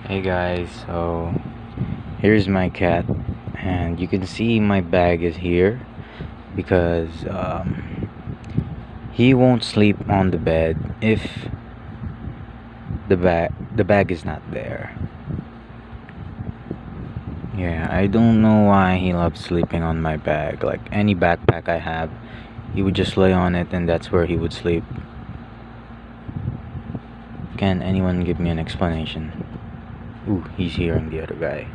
Hey guys, so here's my cat, and you can see my bag is here because he won't sleep on the bed if the bag is not there. Yeah, I don't know why he loves sleeping on my bag. Like any backpack I have, he would just lay on it, and that's where he would sleep. Can anyone give me an explanation? Ooh, he's hearing the other guy.